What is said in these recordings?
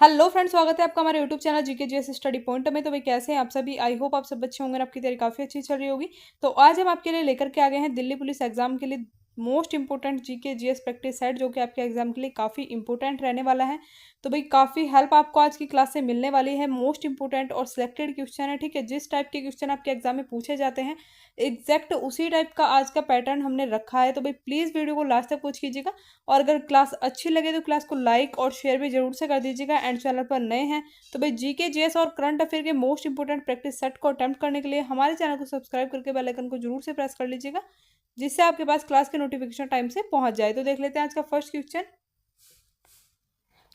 Hello friends, स्वागत है आपका हमारे YouTube channel GK GS study point में। तो भाई कैसे हैं आप सभी? आई होप आप सब अच्छे होंगे और आपकी तैयारी काफ़ी अच्छी चल रही होगी। तो आज हम आपके लिए लेकर के आ गए हैं दिल्ली पुलिस एग्जाम के लिए most important GK GS practice set, जो कि आपके एग्जाम के लिए काफ़ी इंपॉर्टेंट रहने वाला है। तो भाई काफ़ी हेल्प आपको आज की क्लास से मिलने वाली है। मोस्ट इंपोर्टेंट और सिलेक्टेड क्वेश्चन है, ठीक है। जिस टाइप के क्वेश्चन आपके एग्जाम में पूछे जाते हैं एग्जैक्ट उसी टाइप का आज का पैटर्न हमने रखा है। तो भाई प्लीज़ वीडियो को लास्ट तक वॉच कीजिएगा और अगर क्लास अच्छी लगे तो क्लास को लाइक और शेयर भी जरूर से कर दीजिएगा। एंड चैनल पर नए हैं तो भाई जीके जीएस और करंट अफेयर के मोस्ट इंपोर्टेंट प्रैक्टिस सेट को अटेम्प्ट करने के लिए हमारे चैनल को सब्सक्राइब करके बेल आइकन को जरूर से प्रेस कर लीजिएगा, जिससे आपके पास क्लास के नोटिफिकेशन टाइम से पहुंच जाए। तो देख लेते हैं आज का फर्स्ट क्वेश्चन।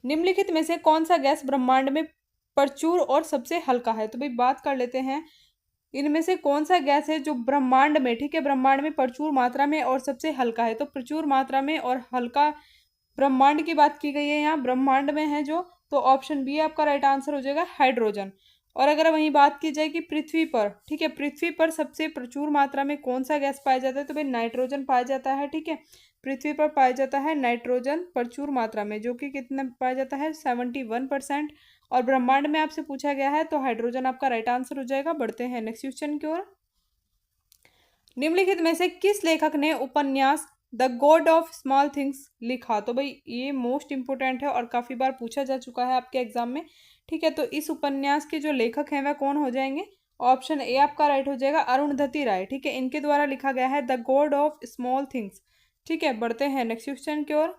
निम्नलिखित में से कौन सा गैस ब्रह्मांड में प्रचुर और सबसे हल्का है? तो भाई बात कर लेते हैं इनमें से कौन सा गैस है जो ब्रह्मांड में, ठीक है, ब्रह्मांड में प्रचुर मात्रा में और सबसे हल्का है। तो प्रचुर मात्रा में और हल्का ब्रह्मांड की बात की गई है, यहाँ ब्रह्मांड में है जो, तो ऑप्शन बी आपका राइट आंसर हो जाएगा हाइड्रोजन। और अगर वहीं बात की जाए कि पृथ्वी पर, ठीक है, पृथ्वी पर सबसे प्रचुर मात्रा में कौन सा गैस पाया जाता है, तो भाई नाइट्रोजन पाया जाता है, ठीक है। पृथ्वी पर पाया जाता है नाइट्रोजन प्रचुर मात्रा में, जो कि कितना पाया जाता है 71%। और ब्रह्मांड में आपसे पूछा गया है तो हाइड्रोजन आपका राइट आंसर हो जाएगा। बढ़ते हैं नेक्स्ट क्वेश्चन की ओर। निम्नलिखित में से किस लेखक ने उपन्यास the God of small things लिखा? तो भाई ये मोस्ट इंपोर्टेंट है और काफी बार पूछा जा चुका है आपके एग्जाम में, ठीक है। तो इस उपन्यास के जो लेखक हैं वह कौन हो जाएंगे? ऑप्शन ए आपका राइट हो जाएगा अरुणधति राय, ठीक है। इनके द्वारा लिखा गया है the God of small things, ठीक है। बढ़ते हैं नेक्स्ट क्वेश्चन की ओर।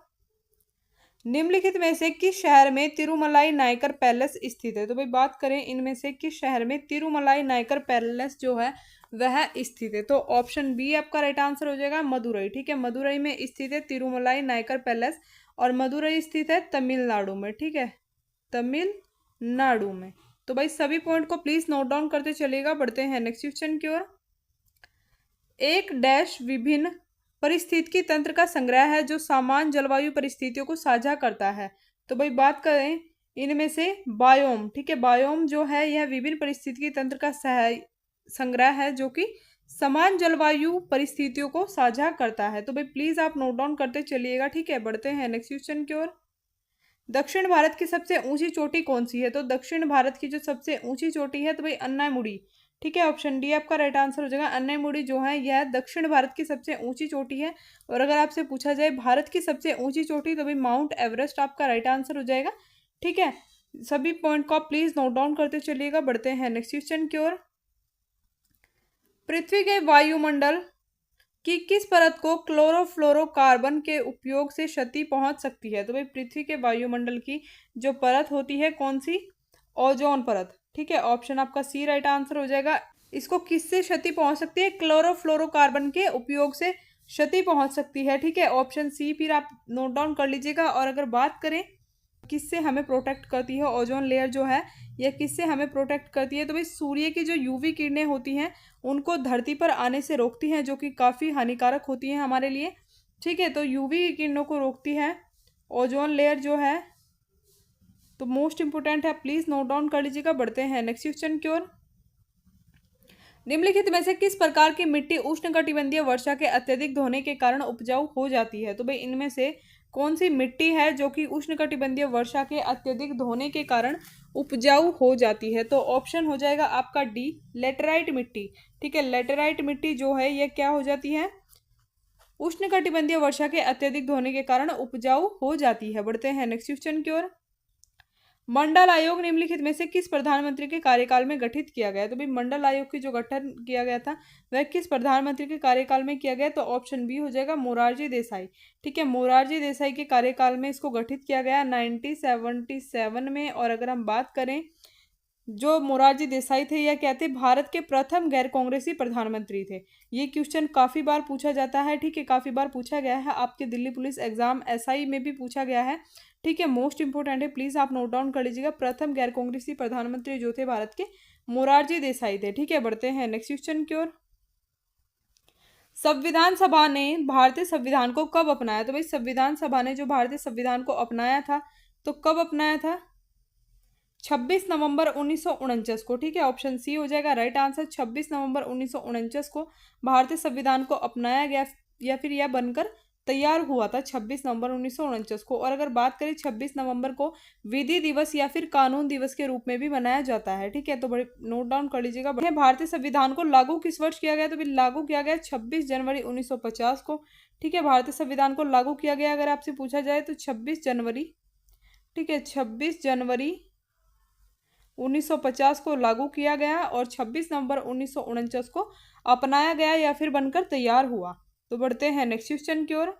निम्नलिखित में से किस शहर में तिरुमलाई नायकर पैलेस स्थित है? तो भाई बात करें इनमें से किस शहर में तिरुमलाई नायकर पैलेस जो है वह स्थित है, तो ऑप्शन बी आपका राइट आंसर हो जाएगा मदुरई, ठीक है। मदुरई में स्थित है तिरुमलाई नायकर पैलेस और मदुरई स्थित है तमिलनाडु में, ठीक है, तमिलनाडु में। तो भाई सभी पॉइंट को प्लीज नोट डाउन करते चलिएगा। बढ़ते हैं नेक्स्ट क्वेश्चन की ओर। एक डैश विभिन्न परिस्थितिकी तंत्र का संग्रह है जो समान जलवायु परिस्थितियों को साझा करता है। तो भाई बात करें इनमें से बायोम, ठीक है, बायोम जो है यह विभिन्न परिस्थितिकी तंत्र का संग्रह है जो कि समान जलवायु परिस्थितियों को साझा करता है। तो भाई प्लीज आप नोट डाउन करते चलिएगा, ठीक है। बढ़ते हैं नेक्स्ट क्वेश्चन की ओर। दक्षिण भारत की सबसे ऊंची चोटी कौन सी है? तो दक्षिण भारत की जो सबसे ऊंची चोटी है तो भाई अन्नामुडी, ठीक है। ऑप्शन डी आपका राइट आंसर हो जाएगा। अन्नामुडी जो है यह दक्षिण भारत की सबसे ऊंची चोटी है। और अगर आपसे पूछा जाए भारत की सबसे ऊंची चोटी, तो भाई माउंट एवरेस्ट आपका राइट आंसर हो जाएगा, ठीक है। सभी पॉइंट को आप प्लीज नोट डाउन करते चलिएगा। बढ़ते हैं नेक्स्ट क्वेश्चन की ओर। पृथ्वी के वायुमंडल कि किस परत को क्लोरोफ्लोरोकार्बन के उपयोग से क्षति पहुंच सकती है? तो भाई पृथ्वी के वायुमंडल की जो परत होती है कौन सी? ओजोन परत, ठीक है। ऑप्शन आपका सी राइट आंसर हो जाएगा। इसको किससे क्षति पहुंच सकती है? क्लोरोफ्लोरोकार्बन के उपयोग से क्षति पहुंच सकती है, ठीक है। ऑप्शन सी फिर आप नोट डाउन कर लीजिएगा। और अगर बात करें किससे हमें प्रोटेक्ट करती है, ओजोन लेयर जो है यह किससे हमें प्रोटेक्ट करती है? तो भाई सूर्य की जो यूवी किरणें होती हैं उनको धरती पर आने से रोकती हैं, जो कि काफ़ी हानिकारक होती हैं हमारे लिए, ठीक है। तो यूवी किरणों को रोकती है ओजोन लेयर जो है, तो मोस्ट इंपोर्टेंट है, प्लीज नोट डाउन कर लीजिएगा। बढ़ते हैं नेक्स्ट क्वेश्चन की ओर। निम्नलिखित में से किस प्रकार की मिट्टी उष्णकटिबंधीय वर्षा के अत्यधिक धोने के कारण उपजाऊ हो जाती है? तो भाई इनमें से कौन सी मिट्टी है जो कि उष्णकटिबंधीय वर्षा के अत्यधिक धोने के कारण उपजाऊ हो जाती है? तो ऑप्शन हो जाएगा आपका डी लेटेराइट मिट्टी, ठीक है। लेटेराइट मिट्टी जो है यह क्या हो जाती है? उष्णकटिबंधीय वर्षा के अत्यधिक धोने के कारण उपजाऊ हो जाती है। बढ़ते हैं नेक्स्ट क्वेश्चन की ओर। मंडल आयोग निम्नलिखित में से किस प्रधानमंत्री के कार्यकाल में गठित किया गया? तो भाई मंडल आयोग की जो गठन किया गया था वह किस प्रधानमंत्री के कार्यकाल में किया गया? तो ऑप्शन बी हो जाएगा मोरारजी देसाई, ठीक है। मोरारजी देसाई के कार्यकाल में इसको गठित किया गया 1977 में। और अगर हम बात करें जो मोरारजी देसाई थे यह क्या थे? भारत के प्रथम गैर कांग्रेसी प्रधानमंत्री थे। ये क्वेश्चन काफी बार पूछा जाता है, ठीक है, काफी बार पूछा गया है आपके दिल्ली पुलिस एग्जाम एसआई में भी पूछा गया है, ठीक है। मोस्ट इंपोर्टेंट है, प्लीज आप नोट डाउन कर लीजिएगा। प्रथम गैर कांग्रेसी प्रधानमंत्री जो थे भारत के मोरारजी देसाई थे, ठीक है। बढ़ते हैं नेक्स्ट क्वेश्चन की ओर। संविधान सभा ने भारतीय संविधान को कब अपनाया? तो भाई संविधान सभा ने जो भारतीय संविधान को अपनाया था तो कब अपनाया था? 26 नवंबर 1949 को, ठीक है। ऑप्शन सी हो जाएगा राइट आंसर। 26 नवंबर 1949 को भारतीय संविधान को अपनाया गया या फिर यह बनकर तैयार हुआ था 26 नवंबर 1949 को। और अगर बात करें 26 नवंबर को विधि दिवस या फिर कानून दिवस के रूप में भी मनाया जाता है। ठीक है, तो बड़े नोट डाउन कर लीजिएगा। भारतीय संविधान को लागू किस वर्ष किया गया? तो लागू किया गया 26 जनवरी 1950 को। ठीक है, भारतीय संविधान को लागू किया गया अगर आपसे पूछा जाए तो 26 जनवरी, ठीक है, 26 जनवरी 1950 को लागू किया गया और 26 नवंबर 1949 को अपनाया गया या फिर बनकर तैयार हुआ। तो बढ़ते हैं नेक्स्ट क्वेश्चन की ओर।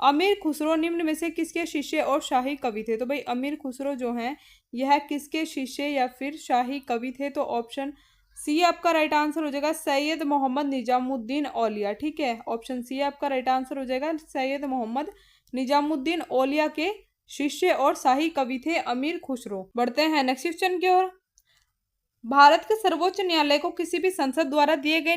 अमीर खुसरो निम्न में से किसके शिष्य और शाही कवि थे? तो भाई अमीर खुसरो जो हैं यह किसके शिष्य या फिर शाही कवि थे? तो ऑप्शन सी आपका राइट आंसर हो जाएगा, सैयद मोहम्मद निजामुद्दीन औलिया। ठीक है, ऑप्शन सी आपका राइट आंसर हो जाएगा, सैयद मोहम्मद निजामुद्दीन औलिया के शिष्य और शाही कवि थे अमीर खुसरो। बढ़ते हैं नेक्स्ट क्वेश्चन की ओर। भारत के सर्वोच्च न्यायालय को किसी भी संसद द्वारा दिए गए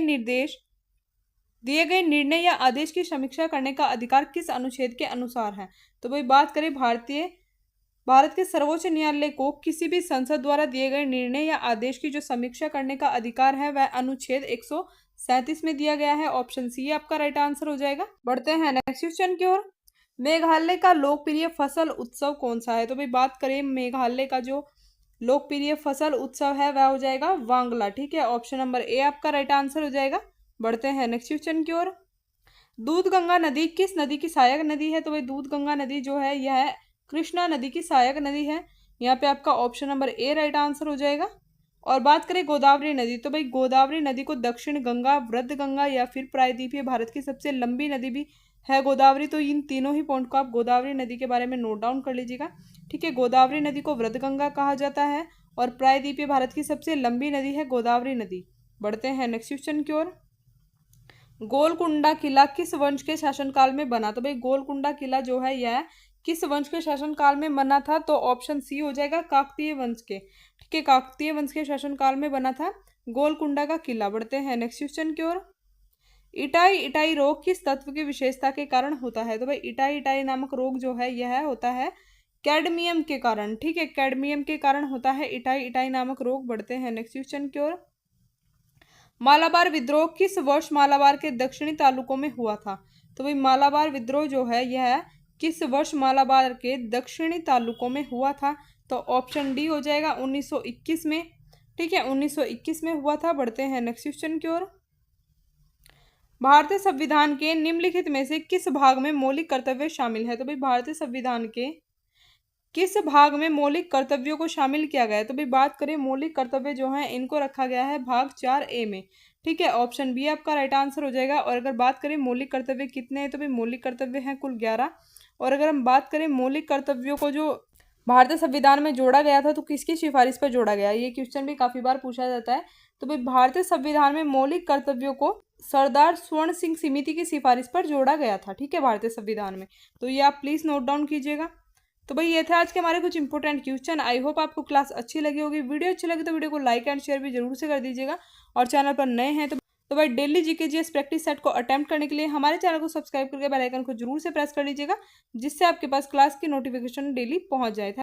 निर्णय या आदेश की समीक्षा करने का अधिकार किस अनुच्छेद के अनुसार है? तो भाई बात करें भारत के सर्वोच्च न्यायालय को किसी भी संसद द्वारा दिए गए निर्णय या आदेश की जो समीक्षा करने का अधिकार है वह अनुच्छेद 137 में दिया गया है। ऑप्शन सी आपका राइट आंसर हो जाएगा। बढ़ते हैं नेक्स्ट क्वेश्चन की ओर। मेघालय का लोकप्रिय फसल उत्सव कौन सा है? तो भाई बात करें मेघालय का जो लोकप्रिय फसल उत्सव है वह हो जाएगा वांगला। ठीक है, ऑप्शन नंबर ए आपका राइट आंसर हो जाएगा। बढ़ते हैं नेक्स्ट क्वेश्चन की ओर। दूधगंगा नदी किस नदी की सहायक नदी है? तो भाई दूधगंगा नदी जो है यह कृष्णा नदी की सहायक नदी है। यहाँ पे आपका option number A right answer हो जाएगा। और बात करें गोदावरी नदी, तो भाई गोदावरी नदी को दक्षिण गंगा, वृद्ध गंगा या फिर प्रायद्वीपीय भारत की सबसे लंबी नदी भी है गोदावरी। तो इन तीनों ही पॉइंट को आप गोदावरी नदी के बारे में नोट डाउन कर लीजिएगा। ठीक है, गोदावरी नदी को वृद्ध गंगा कहा जाता है और प्रायद्वीपीय भारत की सबसे लंबी नदी है गोदावरी नदी। बढ़ते हैं नेक्स्ट क्वेश्चन की ओर। गोलकुंडा किला किस वंश के शासनकाल में बना? तो भाई गोलकुंडा किला जो है यह किस वंश के शासनकाल में बना था? तो ऑप्शन सी हो जाएगा, काकतीय वंश के। ठीक है, काकतीय वंश के शासनकाल में बना था गोलकुंडा का किला। बढ़ते हैं नेक्स्ट क्वेश्चन की ओर। इटाई इटाई रोग किस तत्व की विशेषता के कारण होता है? तो भाई इटाई इटाई नामक रोग जो है यह होता है कैडमियम के कारण। ठीक है, कैडमियम के कारण होता है इटाई इटाई नामक रोग। बढ़ते हैं नेक्स्ट क्वेश्चन की ओर। मालाबार विद्रोह किस वर्ष मालाबार के दक्षिणी तालुकों में हुआ था? तो भाई मालाबार विद्रोह जो है यह किस वर्ष मालाबार के दक्षिणी तालुकों में हुआ था? तो ऑप्शन डी हो जाएगा 1921 में। ठीक है, 1921 में हुआ था। बढ़ते हैं नेक्स्ट क्वेश्चन की ओर। भारतीय संविधान के निम्नलिखित में से किस भाग में मौलिक कर्तव्य शामिल है? तो भाई भारतीय संविधान के किस भाग में मौलिक कर्तव्यों को शामिल किया गया है? तो भाई बात करें मौलिक कर्तव्य जो है इनको रखा गया है भाग 4A में। ठीक है, ऑप्शन बी आपका राइट आंसर हो जाएगा। और अगर बात करें मौलिक कर्तव्य कितने हैं, तो भाई मौलिक कर्तव्य हैं कुल 11। और अगर हम बात करें मौलिक कर्तव्यों को जो भारतीय संविधान में जोड़ा गया था तो किसकी सिफारिश पर जोड़ा गया? ये क्वेश्चन भी काफी बार पूछा जाता है। तो भाई भारतीय संविधान में मौलिक कर्तव्यों को सरदार स्वर्ण सिंह समिति की सिफारिश पर जोड़ा गया था। ठीक है, भारतीय संविधान में। तो ये आप प्लीज नोट डाउन कीजिएगा। तो भाई ये थे आज के हमारे कुछ इंपॉर्टेंट क्वेश्चन। आई होप आपको क्लास अच्छी लगी होगी। वीडियो अच्छी लगी तो वीडियो को लाइक एंड शेयर भी जरूर से कर दीजिएगा। और चैनल पर नए हैं तो भाई daily GK GS practice set को अटेम्प्ट करने के लिए हमारे चैनल को सब्सक्राइब करके बेल आइकन को जरूर से प्रेस कर लीजिएगा, जिससे आपके पास क्लास की नोटिफिकेशन डेली पहुंच जाए।